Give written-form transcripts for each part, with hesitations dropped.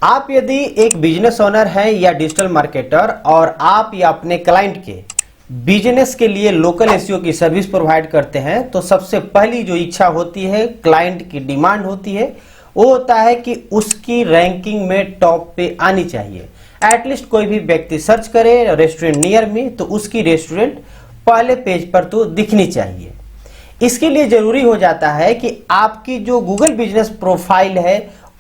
आप यदि एक बिजनेस ओनर हैं या डिजिटल मार्केटर और आप या अपने क्लाइंट के बिजनेस के लिए लोकल एसईओ की सर्विस प्रोवाइड करते हैं तो सबसे पहली जो इच्छा होती है, क्लाइंट की डिमांड होती है, वो होता है कि उसकी रैंकिंग में टॉप पे आनी चाहिए। एटलीस्ट कोई भी व्यक्ति सर्च करे रेस्टोरेंट नियर मी तो उसकी रेस्टोरेंट पहले पेज पर तो दिखनी चाहिए। इसके लिए जरूरी हो जाता है कि आपकी जो गूगल बिजनेस प्रोफाइल है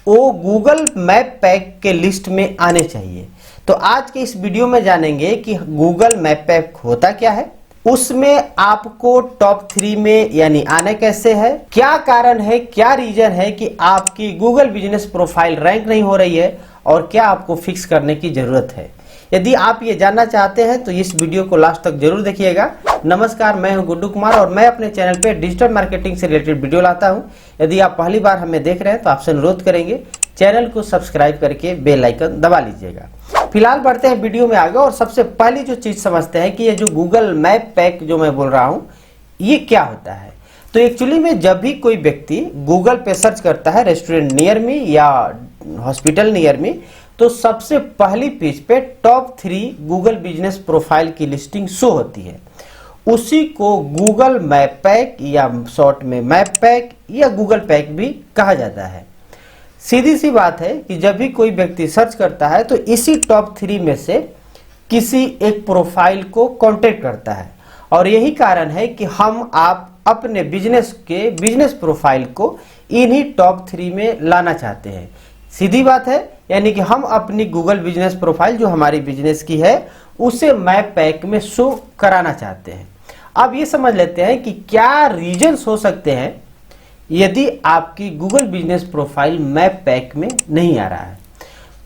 वो गूगल मैप पैक के लिस्ट में आने चाहिए। तो आज के इस वीडियो में जानेंगे कि गूगल मैप पैक होता क्या है, उसमें आपको टॉप 3 में यानी आने कैसे है, क्या कारण है, क्या रीजन है कि आपकी गूगल बिजनेस प्रोफाइल रैंक नहीं हो रही है और क्या आपको फिक्स करने की जरूरत है। यदि आप ये जानना चाहते हैं तो इस वीडियो को लास्ट तक जरूर देखिएगा। नमस्कार, मैं हूं गुड्डू कुमार और मैं अपने चैनल पे डिजिटल मार्केटिंग से रिलेटेड वीडियो लाता हूं। यदि आप पहली बार हमें देख रहे हैं तो आपसे अनुरोध करेंगे चैनल को सब्सक्राइब करके बेल आइकन दबा लीजिएगा। फिलहाल बढ़ते हैं वीडियो में आगे और सबसे पहली जो चीज समझते हैं कि ये जो गूगल मैप पैक जो मैं बोल रहा हूं ये क्या होता है। तो एक्चुअली में जब भी कोई व्यक्ति गूगल पे सर्च करता है रेस्टोरेंट नियर मी या हॉस्पिटल नियर मी तो सबसे पहली पेज पे टॉप 3 गूगल बिजनेस प्रोफाइल की लिस्टिंग शो होती है। उसी को गूगल मैप पैक या शॉर्ट में मैप पैक या गूगल पैक भी कहा जाता है। सीधी सी बात है कि जब भी कोई व्यक्ति सर्च करता है तो इसी टॉप 3 में से किसी एक प्रोफाइल को कांटेक्ट करता है और यही कारण है कि हम आप अपने बिजनेस के बिजनेस प्रोफाइल को इन्हीं टॉप 3 में लाना चाहते हैं। सीधी बात है, यानी कि हम अपनी गूगल बिजनेस प्रोफाइल जो हमारी बिजनेस की है उसे मैप पैक में शो कराना चाहते हैं। अब ये समझ लेते हैं कि क्या रीजंस हो सकते हैं यदि आपकी Google business profile map pack में नहीं आ रहा है।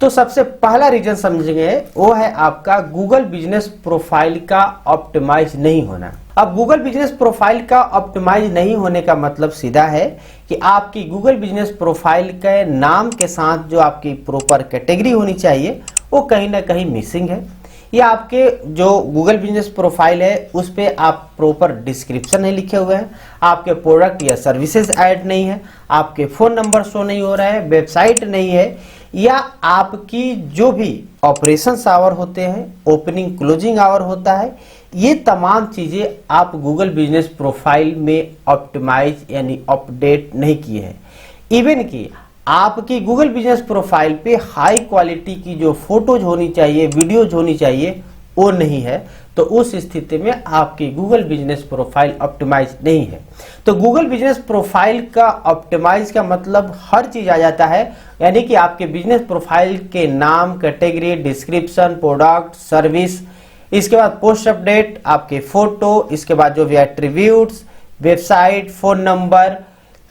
तो सबसे पहला रीजन समझेंगे वो है आपका गूगल बिजनेस प्रोफाइल का ऑप्टिमाइज नहीं होना। अब गूगल बिजनेस प्रोफाइल का ऑप्टिमाइज नहीं होने का मतलब सीधा है कि आपकी गूगल बिजनेस प्रोफाइल के नाम के साथ जो आपकी प्रॉपर कैटेगरी होनी चाहिए वो कहीं ना कहीं मिसिंग है, या आपके जो गूगल बिजनेस प्रोफाइल है उस पर आप प्रॉपर डिस्क्रिप्शन नहीं लिखे हुए हैं, आपके प्रोडक्ट या सर्विसेज ऐड नहीं है, आपके फ़ोन नंबर शो नहीं हो रहा है, वेबसाइट नहीं है, या आपकी जो भी ऑपरेशंस आवर होते हैं, ओपनिंग क्लोजिंग आवर होता है, ये तमाम चीज़ें आप गूगल बिजनेस प्रोफाइल में ऑप्टिमाइज यानी अपडेट नहीं किए हैं। इवन कि आपकी गूगल बिजनेस प्रोफाइल पे हाई क्वालिटी की जो फोटोज होनी चाहिए, वीडियोज होनी चाहिए, वो नहीं है। तो उस स्थिति में आपकी गूगल बिजनेस प्रोफाइल ऑप्टिमाइज नहीं है। तो गूगल बिजनेस प्रोफाइल का ऑप्टिमाइज का मतलब हर चीज आ जाता है, यानी कि आपके बिजनेस प्रोफाइल के नाम, कैटेगरी, डिस्क्रिप्शन, प्रोडक्ट, सर्विस, इसके बाद पोस्ट अपडेट, आपके फोटो, इसके बाद जो भी एट्रीब्यूट्स, वेबसाइट, फोन नंबर,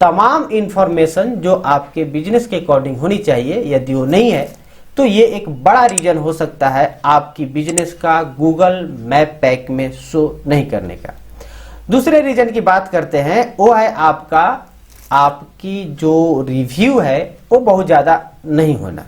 तमाम इंफॉर्मेशन जो आपके बिजनेस के अकॉर्डिंग होनी चाहिए, यदि वो नहीं है तो ये एक बड़ा रीजन हो सकता है आपकी बिजनेस का गूगल मैप पैक में शो नहीं करने का। दूसरे रीजन की बात करते हैं, वो है आपकी जो रिव्यू है वो बहुत ज्यादा नहीं होना।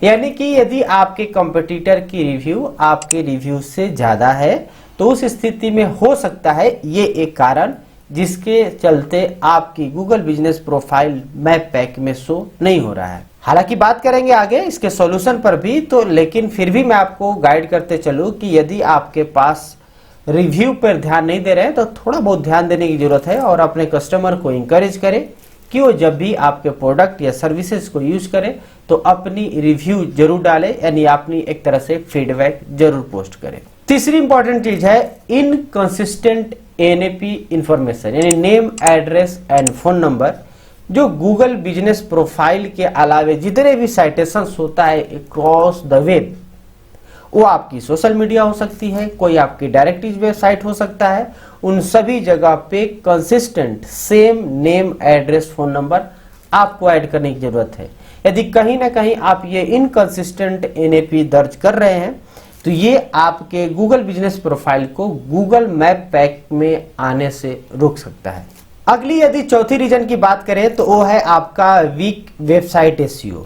यानी कि यदि आपके कंपटीटर की रिव्यू आपके रिव्यू से ज्यादा है तो उस स्थिति में हो सकता है ये एक कारण जिसके चलते आपकी Google business profile map pack में शो नहीं हो रहा है। हालांकि बात करेंगे आगे इसके सॉल्यूशन पर भी, तो लेकिन फिर भी मैं आपको गाइड करते चलूं कि यदि आपके पास रिव्यू पर ध्यान नहीं दे रहे हैं तो थोड़ा बहुत ध्यान देने की जरूरत है और अपने कस्टमर को इंकरेज करें कि वो जब भी आपके प्रोडक्ट या सर्विसेज को यूज करें तो अपनी रिव्यू जरूर डालें, यानी अपनी एक तरह से फीडबैक जरूर पोस्ट करें। तीसरी इंपॉर्टेंट चीज है इनकंसिस्टेंट एनएपी इंफॉर्मेशन, यानी name, address and phone number, जो गूगल बिजनेस प्रोफाइल के अलावे जितने भी साइटेशंस होता है अक्रॉस द वेब, वो आपकी सोशल मीडिया हो सकती है, कोई आपकी डायरेक्ट वेबसाइट हो सकता है, उन सभी जगह पे consistent same name, address, phone number आपको ऐड करने की जरूरत है। यदि कहीं ना कहीं आप ये इनकंसिस्टेंट एनएपी दर्ज कर रहे हैं तो ये आपके गूगल बिजनेस प्रोफाइल को गूगल मैप पैक में आने से रोक सकता है। अगली यदि चौथी रीजन की बात करें तो वो है आपका वीक वेबसाइट एसईओ।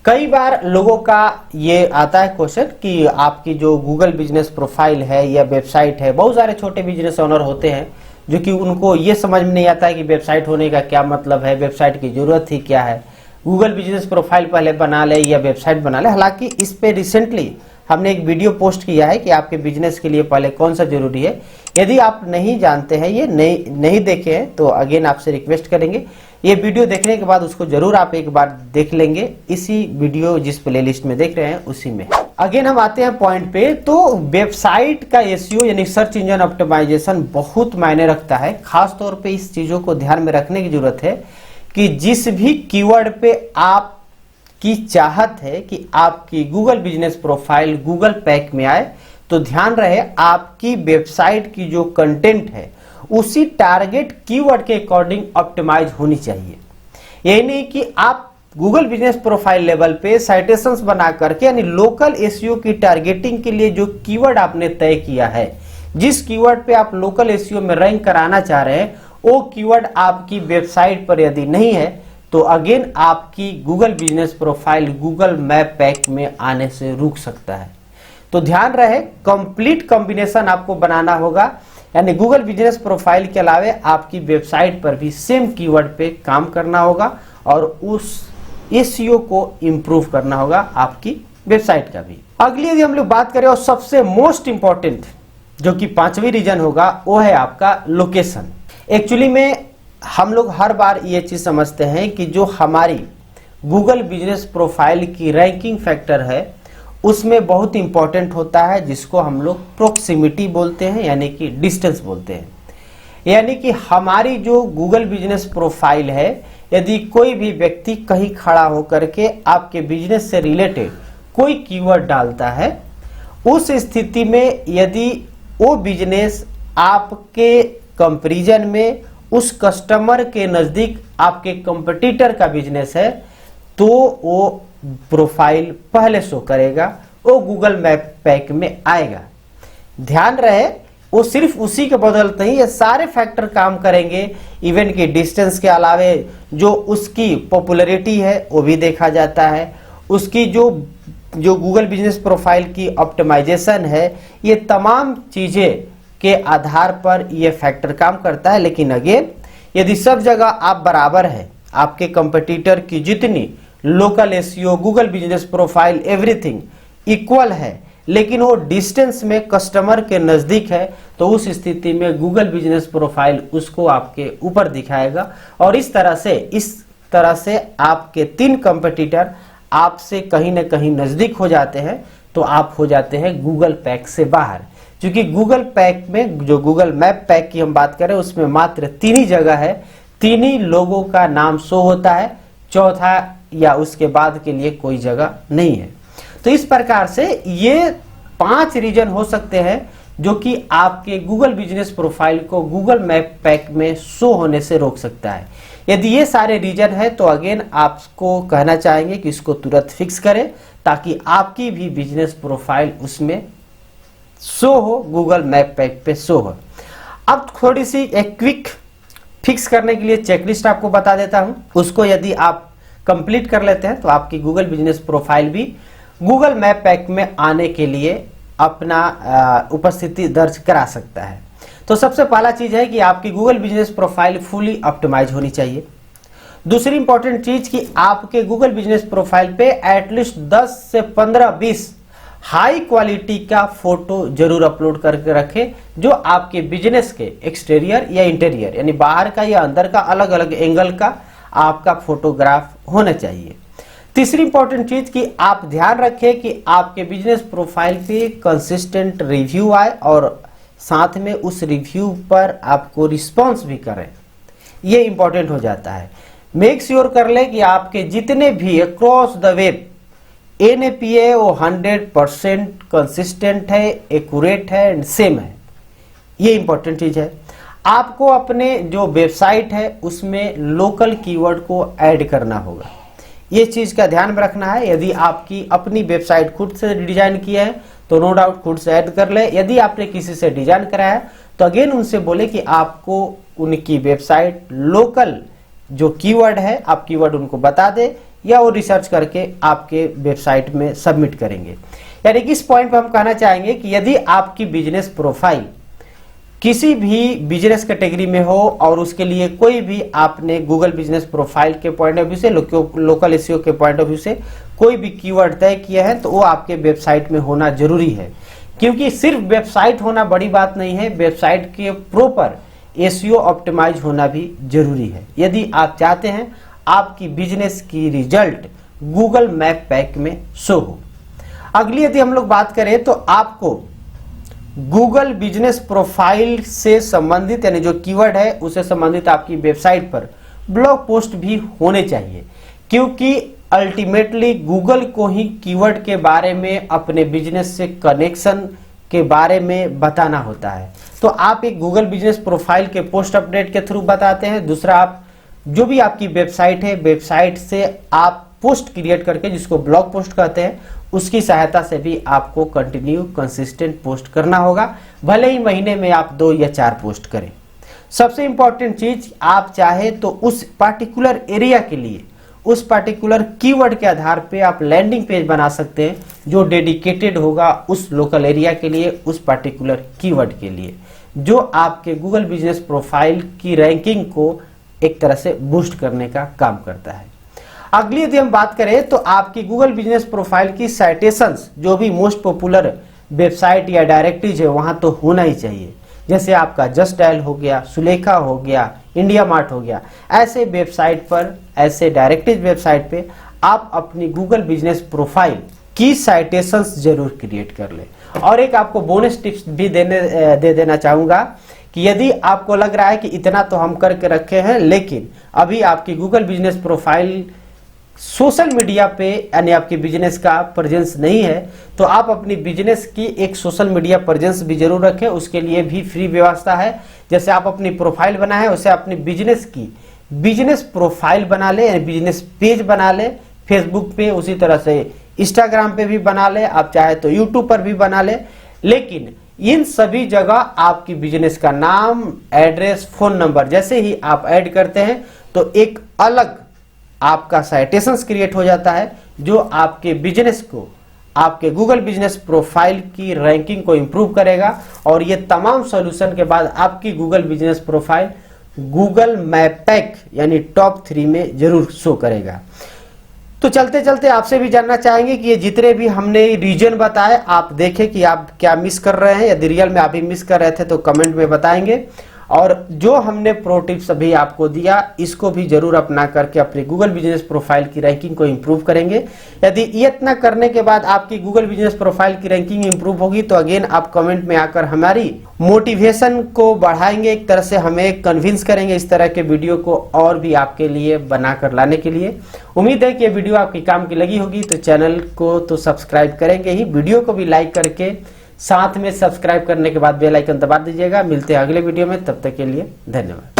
कई बार लोगों का ये आता है क्वेश्चन कि आपकी जो गूगल बिजनेस प्रोफाइल है या वेबसाइट है, बहुत सारे छोटे बिजनेस ओनर होते हैं जो कि उनको ये समझ में नहीं आता है कि वेबसाइट होने का क्या मतलब है, वेबसाइट की जरूरत ही क्या है। गूगल बिजनेस प्रोफाइल पहले बना ले या वेबसाइट बना ले। हालांकि इस पे रिसेंटली हमने एक वीडियो पोस्ट किया है कि आपके बिजनेस के लिए पहले कौन सा जरूरी है। यदि आप नहीं जानते हैं, ये नहीं देखे हैं, तो अगेन आपसे रिक्वेस्ट करेंगे ये वीडियो देखने के बाद उसको जरूर आप एक बार देख लेंगे, इसी वीडियो जिस प्लेलिस्ट में देख रहे हैं उसी में। अगेन हम आते हैं पॉइंट पे। तो वेबसाइट का एसईओ यानी सर्च इंजन ऑप्टिमाइजेशन बहुत मायने रखता है। खास तौर पे इस चीजों को ध्यान में रखने की जरूरत है कि जिस भी कीवर्ड पे आप की चाहत है कि आपकी Google business profile Google pack में आए, तो ध्यान रहे आपकी वेबसाइट की जो कंटेंट है उसी टारगेट कीवर्ड के अकॉर्डिंग ऑप्टिमाइज होनी चाहिए। यही नहीं कि आप गूगल बिजनेस प्रोफाइल लेवल पे साइटेशंस बना करके यानी लोकल एसईओ की टारगेटिंग के लिए जो कीवर्ड आपने तय किया है, जिस कीवर्ड पे आप लोकल एसईओ में रैंक कराना चाह रहे हैं, वो कीवर्ड आपकी वेबसाइट पर यदि नहीं है तो अगेन आपकी Google business profile Google map pack में आने से रुक सकता है। तो ध्यान रहे कंप्लीट कॉम्बिनेशन आपको बनाना होगा, यानी गूगल बिजनेस प्रोफाइल के अलावे आपकी वेबसाइट पर भी सेम कीवर्ड पे काम करना होगा और उस एसईओ को इंप्रूव करना होगा आपकी वेबसाइट का भी। अगली यदि हम लोग बात करें और सबसे मोस्ट इंपॉर्टेंट जो कि 5वीं रीजन होगा वो है आपका लोकेशन। एक्चुअली में हम लोग हर बार ये चीज समझते हैं कि जो हमारी गूगल बिजनेस प्रोफाइल की रैंकिंग फैक्टर है उसमें बहुत इंपॉर्टेंट होता है जिसको हम लोग प्रोक्सिमिटी बोलते हैं, यानी कि डिस्टेंस बोलते हैं। यानी कि हमारी जो गूगल बिजनेस प्रोफाइल है, यदि कोई भी व्यक्ति कहीं खड़ा होकर के आपके बिजनेस से रिलेटेड कोई कीवर्ड डालता है, उस स्थिति में यदि वो बिजनेस आपके कंपैरिजन में उस कस्टमर के नजदीक आपके कंपटीटर का बिजनेस है, तो वो प्रोफाइल पहले शो करेगा, वो गूगल मैप पैक में आएगा। ध्यान रहे वो सिर्फ उसी के बदौलत नहीं, ये सारे फैक्टर काम करेंगे। इवेंट की डिस्टेंस के अलावे जो उसकी पॉपुलैरिटी है वो भी देखा जाता है, उसकी जो गूगल बिजनेस प्रोफाइल की ऑप्टिमाइजेशन है, ये तमाम चीजें के आधार पर ये फैक्टर काम करता है। लेकिन अगेन यदि सब जगह आप बराबर है, आपके कंपटीटर की जितनी local SEO Google business profile everything equal है, लेकिन वो डिस्टेंस में कस्टमर के नजदीक है, तो उस स्थिति में गूगल बिजनेस प्रोफाइल उसको आपके ऊपर दिखाएगा और इस तरह से आपके 3 कंपटीटर आपसे कहीं ना कहीं नजदीक हो जाते हैं, तो आप हो जाते हैं गूगल पैक से बाहर। क्योंकि गूगल पैक में जो गूगल मैप पैक की हम बात करें उसमें मात्र 3 ही जगह है, 3 ही लोगों का नाम शो होता है, चौथा या उसके बाद के लिए कोई जगह नहीं है। तो इस प्रकार से ये 5 रीजन हो सकते हैं जो कि आपके गूगल बिजनेस प्रोफाइल को गूगल मैप पैक में शो होने से रोक सकता है। यदि ये सारे रीजन है तो अगेन आपको कहना चाहेंगे कि इसको तुरंत फिक्स करें ताकि आपकी भी बिजनेस प्रोफाइल उसमें शो हो, गूगल मैप पैक पे शो हो। अब थोड़ी सी एक क्विक फिक्स करने के लिए चेकलिस्ट आपको बता देता हूं, उसको यदि आप कंप्लीट कर लेते हैं तो आपकी गूगल बिजनेस प्रोफाइल भी गूगल मैप पैक में आने के लिए अपना उपस्थिति दर्ज करा सकता है। तो सबसे पहला चीज है कि आपकी Google business profile fully optimize होनी चाहिए। दूसरी इंपॉर्टेंट चीज कि आपके गूगल बिजनेस प्रोफाइल पे एटलीस्ट 10 से 15-20 हाई क्वालिटी का फोटो जरूर अपलोड करके रखें, जो आपके बिजनेस के एक्सटीरियर या इंटीरियर यानी बाहर का या अंदर का अलग अलग एंगल का आपका फोटोग्राफ होना चाहिए। तीसरी इंपॉर्टेंट चीज कि आप ध्यान रखें कि आपके बिजनेस प्रोफाइल पे कंसिस्टेंट रिव्यू आए और साथ में उस रिव्यू पर आपको रिस्पॉन्स भी करें, ये इंपॉर्टेंट हो जाता है। मेक श्योर कर ले कि आपके जितने भी अक्रॉस द वेब NAPA वो 100% कंसिस्टेंट है, एक्यूरेट है एंड सेम है, ये इंपॉर्टेंट चीज है। आपको अपने जो वेबसाइट है उसमें लोकल कीवर्ड को ऐड करना होगा, ये चीज का ध्यान में रखना है। यदि आपकी अपनी वेबसाइट खुद से डिजाइन किया है तो नो डाउट खुद से ऐड कर ले। यदि आपने किसी से डिजाइन कराया है तो अगेन उनसे बोले कि आपको उनकी वेबसाइट लोकल जो कीवर्ड है आप कीवर्ड उनको बता दे या वो रिसर्च करके आपके वेबसाइट में सबमिट करेंगे। यानी कि इस पॉइंट पर हम कहना चाहेंगे कि यदि आपकी बिजनेस प्रोफाइल किसी भी बिजनेस कैटेगरी में हो और उसके लिए कोई भी आपने गूगल बिजनेस प्रोफाइल के पॉइंट ऑफ व्यू से, लोकल एसईओ के पॉइंट ऑफ व्यू से कोई भी कीवर्ड तय किया है तो वो आपके वेबसाइट में होना जरूरी है। क्योंकि सिर्फ वेबसाइट होना बड़ी बात नहीं है, वेबसाइट के प्रॉपर एसईओ ऑप्टिमाइज होना भी जरूरी है यदि आप चाहते हैं आपकी बिजनेस की रिजल्ट गूगल मैप पैक में शो हो। अगली यदि हम लोग बात करें तो आपको गूगल बिजनेस प्रोफाइल से संबंधित यानी जो कीवर्ड है उससे संबंधित आपकी वेबसाइट पर ब्लॉग पोस्ट भी होने चाहिए, क्योंकि अल्टीमेटली गूगल को ही कीवर्ड के बारे में, अपने बिजनेस से कनेक्शन के बारे में बताना होता है। तो आप एक गूगल बिजनेस प्रोफाइल के पोस्ट अपडेट के थ्रू बताते हैं, दूसरा आप जो भी आपकी वेबसाइट है, वेबसाइट से आप पोस्ट क्रिएट करके, जिसको ब्लॉग पोस्ट कहते हैं, उसकी सहायता से भी आपको कंटिन्यू कंसिस्टेंट पोस्ट करना होगा, भले ही महीने में आप 2 या 4 पोस्ट करें। सबसे इंपॉर्टेंट चीज, आप चाहे तो उस पार्टिकुलर एरिया के लिए, उस पार्टिकुलर कीवर्ड के आधार पे आप लैंडिंग पेज बना सकते हैं जो डेडिकेटेड होगा उस लोकल एरिया के लिए, उस पार्टिकुलर कीवर्ड के लिए, जो आपके गूगल बिजनेस प्रोफाइल की रैंकिंग को एक तरह से बूस्ट करने का काम करता है। अगली यदि हम बात करें तो आपकी गूगल बिजनेस प्रोफाइल की साइटेशंस, जो भी मोस्ट पॉपुलर वेबसाइट या डायरेक्टरीज है वहां तो होना ही चाहिए। जैसे आपका जस्ट डायल हो गया, सुलेखा हो गया, इंडिया मार्ट हो गया, ऐसे वेबसाइट पर, ऐसे डायरेक्टरीज वेबसाइट पे आप अपनी गूगल बिजनेस प्रोफाइल की साइटेशंस जरूर क्रिएट कर ले। और एक आपको बोनस टिप्स भी दे देना चाहूंगा कि यदि आपको लग रहा है कि इतना तो हम करके रखे हैं, लेकिन अभी आपकी Google business profile social media पे यानी आपके बिजनेस का प्रेजेंस नहीं है, तो आप अपनी बिजनेस की एक सोशल मीडिया प्रेजेंस भी जरूर रखें। उसके लिए भी फ्री व्यवस्था है। जैसे आप अपनी प्रोफाइल बनाए हैं, वैसे अपनी बिजनेस की बिजनेस प्रोफाइल बना ले, यानी बिजनेस पेज बना ले फेसबुक पे, उसी तरह से इंस्टाग्राम पे भी बना ले, आप चाहे तो यूट्यूब पर भी बना ले। लेकिन इन सभी जगह आपकी बिजनेस का नाम, एड्रेस, फोन नंबर जैसे ही आप ऐड करते हैं तो एक अलग आपका साइटेशंस क्रिएट हो जाता है, जो आपके बिजनेस को, आपके गूगल बिजनेस प्रोफाइल की रैंकिंग को इंप्रूव करेगा। और ये तमाम सॉल्यूशन के बाद आपकी Google business profile Google map pack यानी टॉप 3 में जरूर शो करेगा। तो चलते चलते आपसे भी जानना चाहेंगे कि ये जितने भी हमने रीजन बताए, आप देखें कि आप क्या मिस कर रहे हैं। यदि रियल में आप भी मिस कर रहे थे तो कमेंट में बताएंगे। और जो हमने प्रो टिप्स अभी आपको दिया, इसको भी जरूर अपना करके अपने गूगल बिजनेस प्रोफाइल की रैंकिंग को इंप्रूव करेंगे। यदि ये इतना करने के बाद आपकी गूगल बिजनेस प्रोफाइल की रैंकिंग इंप्रूव होगी तो अगेन आप कमेंट में आकर हमारी मोटिवेशन को बढ़ाएंगे, एक तरह से हमें कन्विंस करेंगे इस तरह के वीडियो को और भी आपके लिए बनाकर लाने के लिए। उम्मीद है कि ये वीडियो आपके काम की लगी होगी। तो चैनल को तो सब्सक्राइब करेंगे ही, वीडियो को भी लाइक करके साथ में सब्सक्राइब करने के बाद बेल आइकन दबा दीजिएगा। मिलते हैं अगले वीडियो में, तब तक के लिए धन्यवाद।